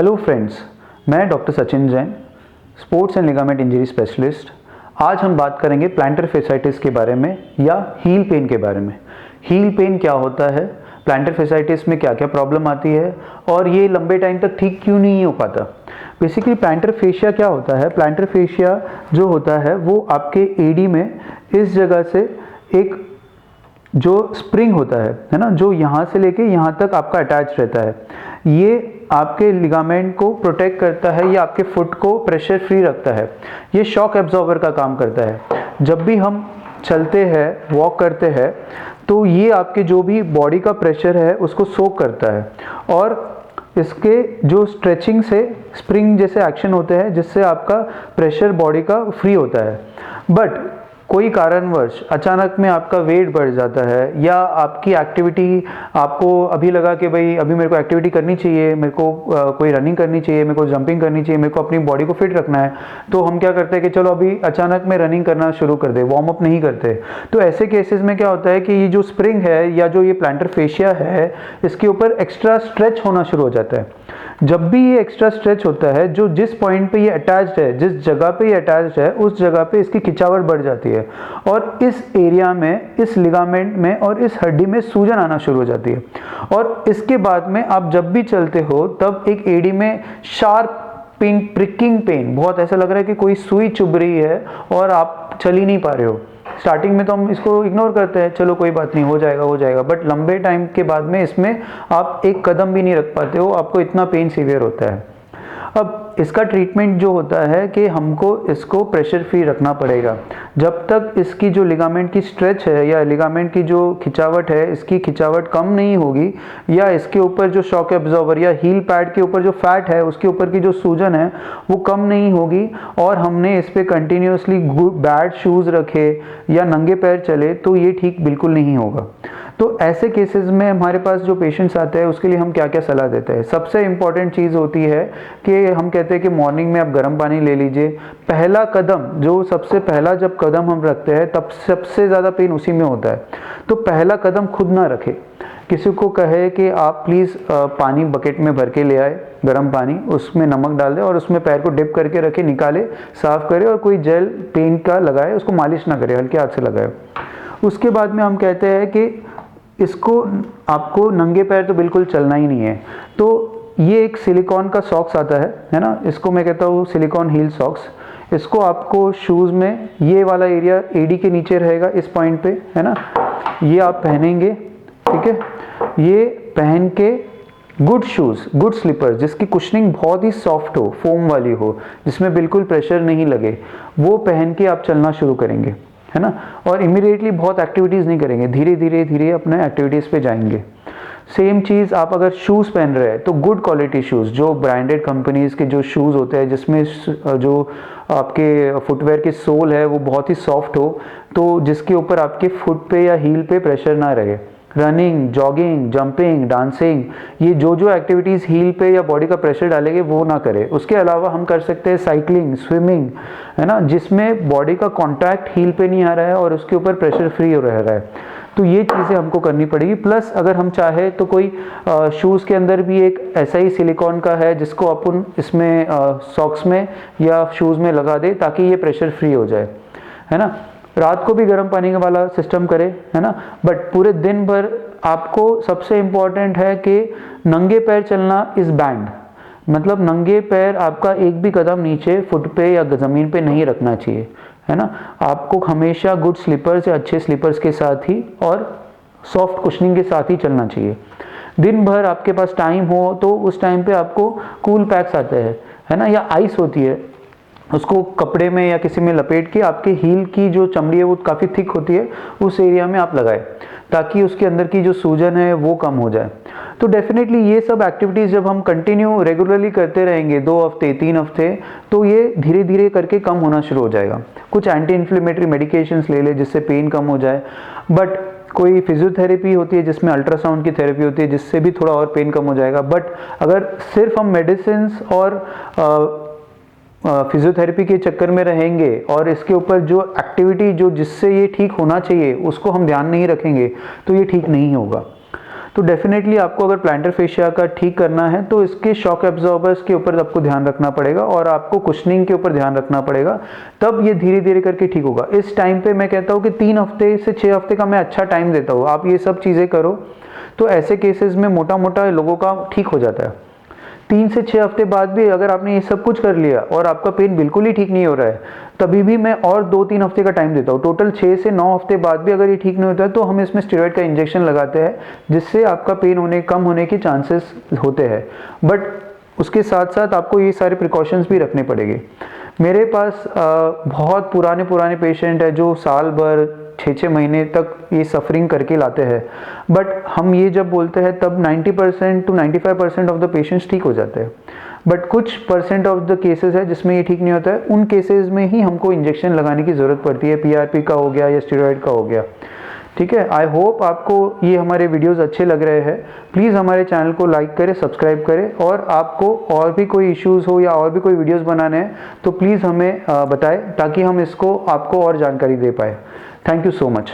Hello friends, मैं doctor Sachin Jain, sports and ligament injury specialist. आज हम बात करेंगे प्लांटर फेसाइटिस के बारे में या हील पेन के बारे में। हील पेन क्या होता है, प्लांटर फेसाइटिस में क्या क्या प्रॉब्लम आती है और ये लंबे टाइम तक ठीक क्यों नहीं हो पाता। बेसिकली प्लांटर फेशिया क्या होता है, प्लांटर फेशिया जो होता है वो आपके एडी में इस जगह से एक जो स्प्रिंग होता है ना, जो यहाँ से लेके यहाँ तक आपका अटैच रहता है, ये आपके लिगामेंट को प्रोटेक्ट करता है, ये आपके फुट को प्रेशर फ्री रखता है, ये शॉक एब्जॉर्बर का काम करता है। जब भी हम चलते हैं, वॉक करते हैं, तो ये आपके जो भी बॉडी का प्रेशर है उसको सोक करता है और इसके जो स्ट्रेचिंग से स्प्रिंग जैसे एक्शन होते हैं जिससे आपका प्रेशर बॉडी का फ्री होता है। बट कोई कारणवश अचानक में आपका वेट बढ़ जाता है या आपकी एक्टिविटी, आपको अभी लगा कि भाई अभी मेरे को एक्टिविटी करनी चाहिए, मेरे को कोई रनिंग करनी चाहिए, मेरे को जंपिंग करनी चाहिए, मेरे को अपनी बॉडी को फिट रखना है, तो हम क्या करते हैं कि चलो अभी अचानक में रनिंग करना शुरू कर दे, वार्म अप नहीं करते। तो ऐसे केसेस में क्या होता है कि ये जो स्प्रिंग है या जो ये प्लांटर फेशिया है, इसके ऊपर एक्स्ट्रा स्ट्रेच होना शुरू हो जाता है। जब भी ये एक्स्ट्रा स्ट्रेच होता है, जो जिस पॉइंट पे ये अटैच्ड है, जिस जगह पे ये अटैच्ड है, उस जगह पे इसकी खिंचावट बढ़ जाती है और इस एरिया में, इस लिगामेंट में और इस हड्डी में सूजन आना शुरू हो जाती है। और इसके बाद में आप जब भी चलते हो तब एक एडी में शार्प पेन, प्रिकिंग पेन, बहुत ऐसा लग रहा है कि कोई सुई चुभ रही है और आप चल ही नहीं पा रहे हो। स्टार्टिंग में तो हम इसको इग्नोर करते हैं, चलो कोई बात नहीं, हो जाएगा, बट लंबे टाइम के बाद में इसमें आप एक कदम भी नहीं रख पाते हो, आपको इतना पेन सीवियर होता है। अब इसका ट्रीटमेंट जो होता है कि हमको इसको प्रेशर फ्री रखना पड़ेगा। जब तक इसकी जो लिगामेंट की स्ट्रेच है या लिगामेंट की जो खिंचावट है, इसकी खिंचावट कम नहीं होगी या इसके ऊपर जो शॉक एब्जॉर्बर या हील पैड के ऊपर जो फैट है उसके ऊपर की जो सूजन है वो कम नहीं होगी और हमने इस पर कंटिन्यूसली बैड शूज़ रखे या नंगे पैर चले, तो ये ठीक बिल्कुल नहीं होगा। तो ऐसे केसेस में हमारे पास जो पेशेंट्स आते हैं उसके लिए हम क्या क्या सलाह देते हैं। सबसे इम्पॉर्टेंट चीज़ होती है कि हम कहते हैं कि मॉर्निंग में आप गर्म पानी ले लीजिए। पहला कदम, जो सबसे पहला जब कदम हम रखते हैं तब सबसे ज़्यादा पेन उसी में होता है, तो पहला कदम खुद ना रखें। किसी को कहे कि आप प्लीज़ पानी बकेट में भर के ले आए, गर्म पानी, उसमें नमक डाल दें और उसमें पैर को डिप करके रखे, निकाले, साफ़ करे और कोई जेल पेन का लगाए, उसको मालिश ना करे, हल्के हाथ से लगाए। उसके बाद में हम कहते हैं कि इसको आपको नंगे पैर तो बिल्कुल चलना ही नहीं है, तो ये एक सिलिकॉन का सॉक्स आता है ना, इसको मैं कहता हूँ सिलिकॉन हील सॉक्स। इसको आपको शूज़ में, ये वाला एरिया एडी के नीचे रहेगा, इस पॉइंट पे है ना, ये आप पहनेंगे, ठीक है। ये पहन के गुड शूज़, गुड स्लीपर्स जिसकी कुशनिंग बहुत ही सॉफ्ट हो, फोम वाली हो, जिसमें बिल्कुल प्रेशर नहीं लगे, वो पहन के आप चलना शुरू करेंगे, है ना। और इमीडिएटली बहुत एक्टिविटीज़ नहीं करेंगे, धीरे धीरे अपने एक्टिविटीज़ पे जाएंगे। सेम चीज़ आप अगर शूज़ पहन रहे हैं तो गुड क्वालिटी शूज़, जो ब्रांडेड कंपनीज़ के जो शूज़ होते हैं जिसमें जो आपके फुटवेयर की सोल है वो बहुत ही सॉफ्ट हो, तो जिसके ऊपर आपके फुट पे या हील पे प्रेशर ना रहे। रनिंग, जॉगिंग, जंपिंग, डांसिंग, ये जो एक्टिविटीज़ हील पे या बॉडी का प्रेशर डालेंगे वो ना करें। उसके अलावा हम कर सकते हैं साइकिलिंग, स्विमिंग, है ना, जिसमें बॉडी का कांटेक्ट हील पे नहीं आ रहा है और उसके ऊपर प्रेशर फ्री हो रहा है। तो ये चीज़ें हमको करनी पड़ेगी। प्लस अगर हम चाहे तो कोई शूज़ के अंदर भी एक ऐसा ही सिलिकॉन का है जिसको अपन इसमें सॉक्स में या शूज़ में लगा दे ताकि ये प्रेशर फ्री हो जाए, है ना। रात को भी गर्म पानी वाला सिस्टम करे, है ना, बट पूरे दिन भर आपको सबसे इम्पॉर्टेंट है कि नंगे पैर चलना इज़ बैंड, मतलब नंगे पैर आपका एक भी कदम नीचे फुट पे या ज़मीन पे नहीं रखना चाहिए, है ना। आपको हमेशा गुड स्लीपर्स या अच्छे स्लीपर्स के साथ ही और सॉफ्ट कुशनिंग के साथ ही चलना चाहिए। दिन भर आपके पास टाइम हो तो उस टाइम पे आपको कूल पैक्स आते हैं, है ना, या आइस होती है, उसको कपड़े में या किसी में लपेट के आपके हील की जो चमड़ी है वो काफ़ी थिक होती है, उस एरिया में आप लगाए ताकि उसके अंदर की जो सूजन है वो कम हो जाए। तो डेफिनेटली ये सब एक्टिविटीज़ जब हम कंटिन्यू रेगुलरली करते रहेंगे 2 हफ्ते 3 हफ्ते, तो ये धीरे धीरे करके कम होना शुरू हो जाएगा। कुछ एंटी इन्फ्लेमेटरी मेडिकेशंस ले ले जिससे पेन कम हो जाए, बट कोई फिजियोथेरेपी होती है जिसमें अल्ट्रासाउंड की थेरेपी होती है जिससे भी थोड़ा और पेन कम हो जाएगा। बट अगर सिर्फ हम मेडिसिन और फिजियोथेरेपी के चक्कर में रहेंगे और इसके ऊपर जो एक्टिविटी जो जिससे ये ठीक होना चाहिए उसको हम ध्यान नहीं रखेंगे तो ये ठीक नहीं होगा। तो डेफिनेटली आपको अगर प्लांटर फेशिया का ठीक करना है तो इसके शॉक एब्जॉर्बर्स के ऊपर आपको ध्यान रखना पड़ेगा और आपको कुशनिंग के ऊपर ध्यान रखना पड़ेगा, तब ये धीरे धीरे करके ठीक होगा। इस टाइम पे मैं कहता हूँ कि 3 हफ्ते से 6 हफ्ते का मैं अच्छा टाइम देता हूँ। आप ये सब चीज़ें करो तो ऐसे केसेस में मोटा मोटा लोगों का ठीक हो जाता है। 3 से 6 हफ्ते बाद भी अगर आपने ये सब कुछ कर लिया और आपका पेन बिल्कुल ही ठीक नहीं हो रहा है, तभी भी मैं और 2-3 हफ्ते का टाइम देता हूँ। टोटल 6 से 9 हफ्ते बाद भी अगर ये ठीक नहीं होता है तो हम इसमें स्टेरॉइड का इंजेक्शन लगाते हैं, जिससे आपका पेन कम होने के चांसेस होते हैं। बट उसके साथ साथ आपको ये सारे प्रिकॉशंस भी रखने पड़ेंगे। मेरे पास बहुत पुराने पेशेंट है जो साल भर 6-6 महीने तक ये सफरिंग करके लाते हैं, बट हम ये जब बोलते हैं तब 90% to 95% ऑफ द पेशेंट्स ठीक हो जाते हैं। बट कुछ परसेंट ऑफ द केसेस है जिसमें ये ठीक नहीं होता है, उन केसेस में ही हमको इंजेक्शन लगाने की ज़रूरत पड़ती है, पीआरपी का हो गया या स्टेरॉइड का हो गया। ठीक है, आई होप आपको ये हमारे वीडियोस अच्छे लग रहे हैं। प्लीज़ हमारे चैनल को लाइक करें, सब्सक्राइब करें, और आपको और भी कोई इश्यूज़ हो या और भी कोई वीडियोस बनाने हैं तो प्लीज़ हमें बताएं, ताकि हम इसको आपको और जानकारी दे पाए। Thank you so much.